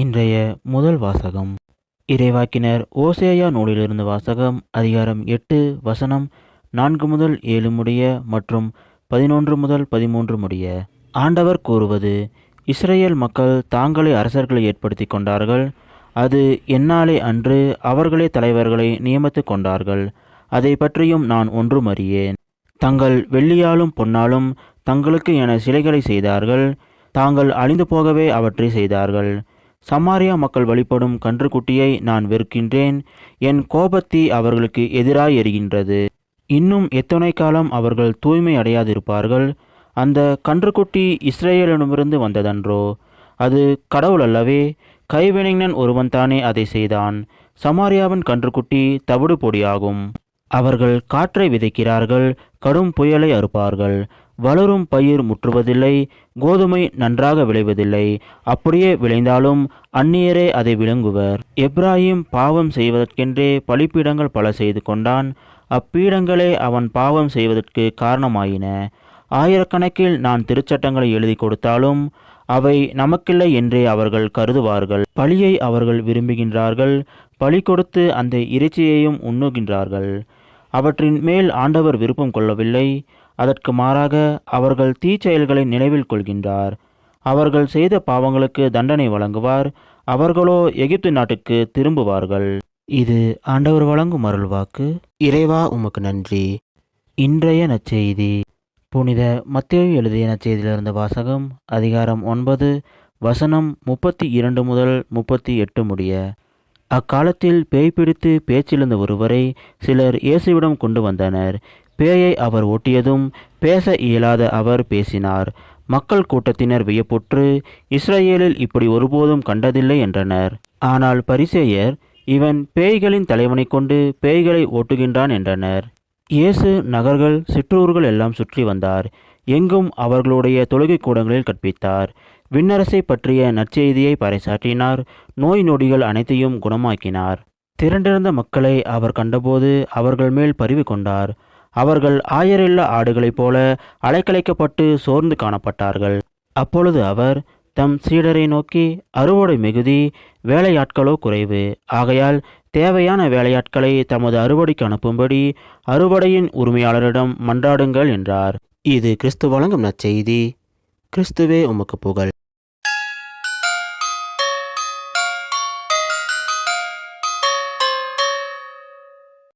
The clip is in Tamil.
இன்றைய முதல் வாசகம் இறைவாக்கினர் ஓசேயா நூலிலிருந்து வாசகம். அதிகாரம் 8 வசனம் 4 முதல் 7 முடிய மற்றும் 11 முதல் 13 முடிய. ஆண்டவர் கூறுவது: இஸ்ரேல் மக்கள் தாங்களே அரசர்களை ஏற்படுத்தி கொண்டார்கள். அது என்னாலே அன்று, அவர்களே தலைவர்களை நியமித்து கொண்டார்கள். அதை பற்றியும் நான் ஒன்றும் அறியேன். தங்கள் வெள்ளியாலும் பொன்னாலும் தங்களுக்கு என சிலைகளை செய்தார்கள். தாங்கள் அழிந்து போகவே அவற்றை செய்தார்கள். சமாரியா மக்கள் வழிபடும் கன்றுக்குட்டியை நான் வெறுக்கின்றேன். என் கோபத்தீ அவர்களுக்கு எதிராய் எரிகின்றது. இன்னும் எத்தனை காலம் அவர்கள் தூய்மை அடையாதிருப்பார்கள்? அந்த கன்றுக்குட்டி இஸ்ரேலிடமிருந்து வந்ததன்றோ? அது கடவுள் அல்லவே? கைவினைஞன் ஒருவன் தானே அதை செய்தான். சமாரியாவின் கன்றுக்குட்டி தவிடு பொடியாகும். அவர்கள் காற்றை விதைக்கிறார்கள், கடும் புயலை அறுப்பார்கள். வளரும் பயிர் முற்றுவதில்லை, கோதுமை நன்றாக விளைவதில்லை. அப்படியே விளைந்தாலும் அந்நியரே அதை விழுங்குவர். எப்ராஹிம் பாவம் செய்வதற்கென்றே பலிப்பீடங்கள் பல செய்து கொண்டான். அப்பீடங்களே அவன் பாவம் செய்வதற்கு காரணமாயின. ஆயிரக்கணக்கில் நான் திருச்சட்டங்களை எழுதி கொடுத்தாலும் அவை நமக்கில்லை என்றே அவர்கள் கருதுவார்கள். பலியை அவர்கள் விரும்புகின்றார்கள், பலி கொடுத்து அந்த இறைச்சியையும் உண்ணுகின்றார்கள். அவற்றின் மேல் ஆண்டவர் விருப்பம் கொள்ளவில்லை. அதற்கு மாறாக அவர்கள் தீச்செயல்களை நினைவில் கொள்கின்றார். அவர்கள் செய்த பாவங்களுக்கு தண்டனை வழங்குவார். அவர்களோ எகிப்து நாட்டுக்கு திரும்புவார்கள். இது ஆண்டவர் வழங்கும் அருள்வாக்கு. இறைவா, உமக்கு நன்றி. இன்றைய நற்செய்தி புனித மத்தேயு எழுதிய நற்செய்தியிலிருந்து வாசகம். அதிகாரம் 9 வசனம் 32 முதல் 38 முடிய. அக்காலத்தில் பேய் பிடித்து பேச்சிழந்த ஒருவரை சிலர் இயேசுவிடம் கொண்டு வந்தனர். பேயை அவர் ஓட்டியதும் பேச இயலாத அவர் பேசினார். மக்கள் கூட்டத்தினர் வியப்புற்று, இஸ்ரேலில் இப்படி ஒருபோதும் கண்டதில்லை என்றனர். ஆனால் பரிசேயர், இவன் பேய்களின் தலைவனை கொண்டு பேய்களை ஓட்டுகின்றான் என்றனர். இயேசு நகர்கள் சிற்றூர்கள் எல்லாம் சுற்றி வந்தார். எங்கும் அவர்களுடைய தொழுகை கூடங்களில் கற்பித்தார். விண்ணரசை பற்றிய நற்செய்தியை பறைசாற்றினார். நோய் நொடிகள் அனைத்தையும் குணமாக்கினார். திரண்டிருந்த மக்களை அவர் கண்டபோது அவர்கள் மேல் பரிவு கொண்டார். அவர்கள் ஆயரில்லா ஆடுகளைப் போல அலைக்கழிக்கப்பட்டு சோர்ந்து காணப்பட்டார்கள். அப்பொழுது அவர் தம் சீடரை நோக்கி, அறுவடை மிகுதி, வேலையாட்களோ குறைவு. ஆகையால் தேவையான வேலையாட்களை தமது அறுவடைக்கு அனுப்பும்படி அறுவடையின் உரிமையாளரிடம் மன்றாடுங்கள் என்றார். இது கிறிஸ்து வழங்கும் நற்செய்தி. கிறிஸ்துவே உமக்கு புகழ்.